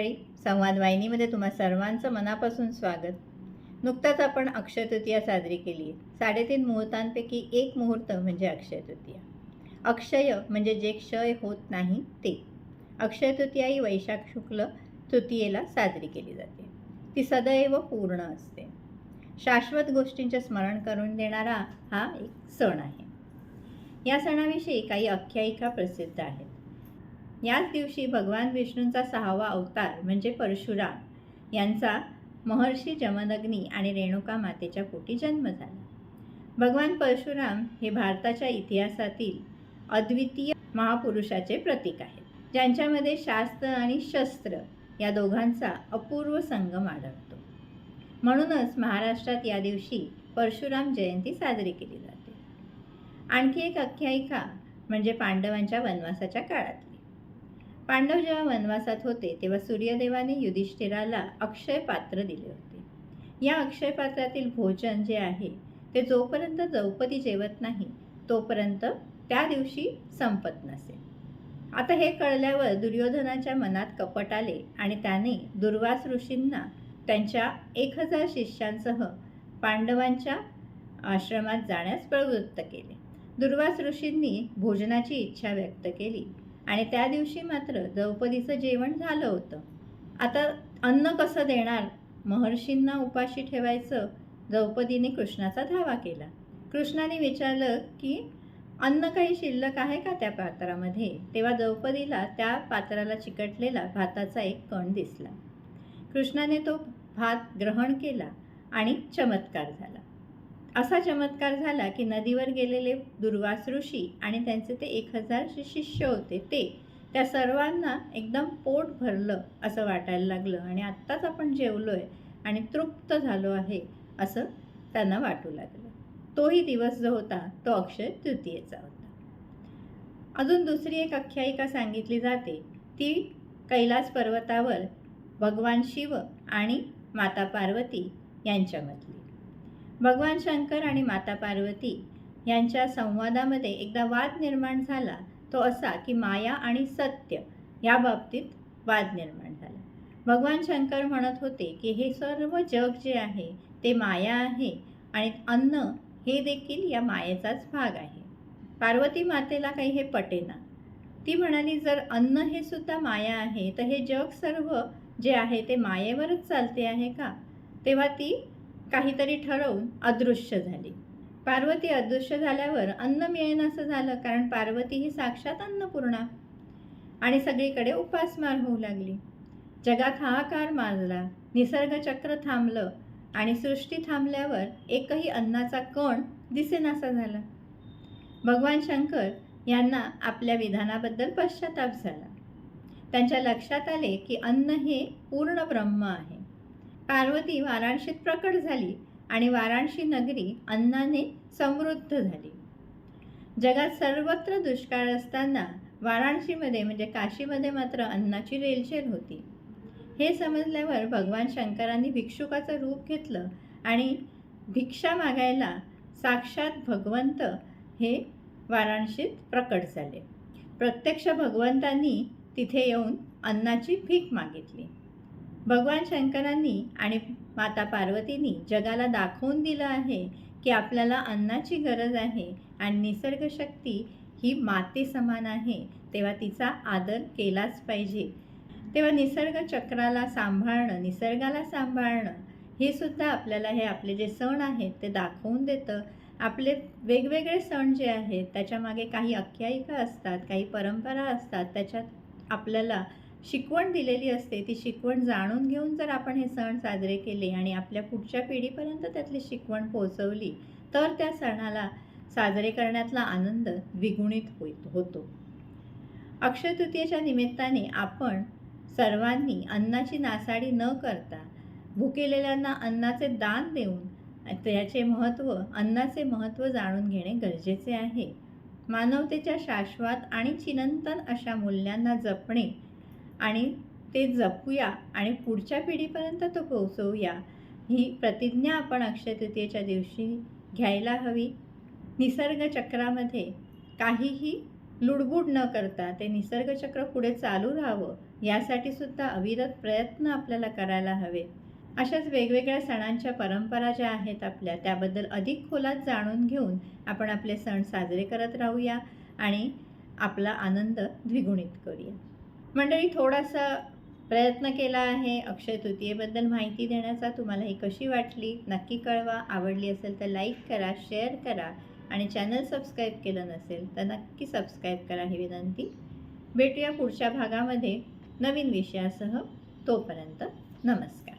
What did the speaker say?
मंडळी, संवाद वाहिनीमध्ये तुम्हा सर्वांचं मनापासून स्वागत. नुकताच आपण अक्षय तृतीया साजरी केली आहे. 3.5 मुहूर्तांपैकी एक मुहूर्त म्हणजे अक्षय तृतीया. अक्षय म्हणजे जे क्षय होत नाही ते. अक्षय तृतीया ही वैशाख शुक्ल तृतीयेला साजरी केली जाते. ती सदैव पूर्ण असते. शाश्वत गोष्टींचे स्मरण करून देणारा हा एक सण आहे. या सणाविषयी काही आख्यायिका प्रसिद्ध आहेत. याच दिवशी भगवान विष्णूंचा 6वा अवतार म्हणजे परशुराम यांचा महर्षी जमदग्नी आणि रेणुका मातेच्या पोटी जन्म झाला. भगवान परशुराम हे भारताच्या इतिहासातील अद्वितीय महापुरुषाचे प्रतीक आहेत, ज्यांच्यामध्ये शास्त्र आणि शस्त्र या दोघांचा अपूर्व संगम आढळतो. म्हणूनच महाराष्ट्रात या दिवशी परशुराम जयंती साजरी केली जाते. आणखी एक आख्यायिका म्हणजे पांडवांच्या वनवासाच्या काळातली. पांडव जेव्हा वनवासात होते तेव्हा सूर्यदेवाने युधिष्ठिराला अक्षय पात्र दिले होते. या अक्षय पात्रातील भोजन जे आहे ते जोपर्यंत द्रौपदी जेवत नाही तोपर्यंत त्या दिवशी संपत नसे. आता हे कळल्यावर दुर्योधनाच्या मनात कपट आले आणि त्याने दुर्वास ऋषींना त्यांच्या 1000 शिष्यांसह पांडवांच्या आश्रमात जाण्यास प्रवृत्त केले. दुर्वास ऋषींनी भोजनाची इच्छा व्यक्त केली आणि त्या दिवशी मात्र द्रौपदीचं जेवण झालं होतं. आता अन्न कसं देणार? महर्षींना उपाशी ठेवायचं. द्रौपदीने कृष्णाचा धावा केला. कृष्णाने विचारलं की अन्न काही शिल्लक आहे का त्या पात्रामध्ये? तेव्हा द्रौपदीला त्या पात्राला चिकटलेला भाताचा एक कण दिसला. कृष्णाने तो भात ग्रहण केला आणि चमत्कार झाला. असा चमत्कार झाला की नदीवर गेलेले दुर्वास ऋषी आणि त्यांचे ते 1000 शिष्य होते त्या सर्वांना एकदम पोट भरलं असं वाटायला लागलं आणि आत्ताच आपण जेवलोय आणि तृप्त झालो आहे असं त्यांना वाटू लागलं. तोही दिवस जो होता तो अक्षय तृतीयेचा होता. अजून दुसरी एक आख्यायिका सांगितली जाते, ती कैलास पर्वतावर भगवान शिव आणि माता पार्वती यांच्यामधली. भगवान शंकर आणि माता पार्वती यांच्या संवादामध्ये एकदा वाद निर्माण झाला. तो असा की माया आणि सत्य या बाबतीत वाद निर्माण झाला. भगवान शंकर म्हणत होते की हे सर्व जग जे आहे ते माया आहे आणि अन्न हे देखील या मायेचाच भाग आहे. पार्वती मातेला काही हे पटेना. ती म्हणाली, जर अन्न हे सुद्धा माया आहे तर हे जग सर्व जे आहे ते मायेवरच चालते आहे का? तेव्हा ती काहीतरी ठरवून अदृश्य झाली. पार्वती अदृश्य झाल्यावर अन्न मिळेन असं झालं, कारण पार्वती ही साक्षात अन्नपूर्णा. आणि सगळीकडे उपासमार होऊ लागली. जगात हाहाकार माजला. निसर्ग चक्र थांबलं आणि सृष्टी थांबल्यावर एकही अन्नाचा कण दिसेनासा झाला. भगवान शंकर यांना आपल्या विधानाबद्दल पश्चाताप झाला. त्यांच्या लक्षात आले की अन्न हे पूर्ण ब्रह्म आहे. पार्वती वाराणसीत प्रकट झाली आणि वाराणसी नगरी अन्नाने समृद्ध झाली. जगात सर्वत्र दुष्काळ असताना वाराणसीमध्ये म्हणजे काशीमध्ये मात्र अन्नाची रेलचेल होती. हे समजल्यावर भगवान शंकरांनी भिक्षुकाचं रूप घेतलं आणि भिक्षा मागायला साक्षात भगवंत हे वाराणसीत प्रकट झाले. प्रत्यक्ष भगवंतांनी तिथे येऊन अन्नाची भीक मागितली. भगवान शंकरांनी आणि माता पार्वतींनी जगाला दाखवून दिलं आहे की आपल्याला अन्नाची गरज आहे आणि निसर्ग शक्ती ही माते समान आहे, तेव्हा तिचा आदर केलाच पाहिजे. तेव्हा निसर्ग चक्राला सांभाळणं, निसर्गाला सांभाळणं हे सुद्धा आपल्याला हे आपले जे सण आहेत ते दाखवून देतं. आपले वेगवेगळे सण जे आहेत त्याच्यामागे काही आख्यायिका असतात, काही परंपरा असतात, त्याच्यात आपल्याला शिकवण दिलेली असते. ती शिकवण जाणून घेऊन जर आपण हे सण साजरे केले आणि आपल्या पुढच्या पिढीपर्यंत त्यातली शिकवण पोहोचवली तर त्या सणाला साजरे करण्यातला आनंद द्विगुणित होतो. अक्षय तृतीयेच्या निमित्ताने आपण सर्वांनी अन्नाची नासाडी न करता भुकेलेल्यांना अन्नाचे दान देऊन त्याचे महत्त्व, अन्नाचे महत्त्व जाणून घेणे गरजेचे आहे. मानवतेच्या शाश्वत आणि चिरंतन अशा मूल्यांना जपणे आणि ते जपूया आणि पुढच्या पिढीपर्यंत तो पोहोचवूया ही प्रतिज्ञा आपण अक्षय तृतीयेच्या दिवशी घ्यायला हवी. निसर्ग चक्रामध्ये काहीही लुडबुड न करता ते निसर्गचक्र पुढे चालू राहावं यासाठी सुद्धा अविरत प्रयत्न आपल्याला करायला हवे. अशाच वेगवेगळ्या सणांच्या परंपरा ज्या आहेत आपल्या, त्याबद्दल अधिक खोलात जाणून घेऊन आपण आपले सण साजरे करत राहूया आणि आपला आनंद द्विगुणित करूया. मंडळी, थोडासा प्रयत्न केला आहे अक्षय तृतीयेबद्दल माहिती देण्याचा. तुम्हाला ही कशी वाटली नक्की कळवा. आवडली असेल तर लाईक करा, शेअर करा आणि चॅनल सबस्क्राईब केलं नसेल तर नक्की सबस्क्राईब करा ही विनंती. भेटूया पुढच्या भागामध्ये नवीन विषयासह. तोपर्यंत नमस्कार.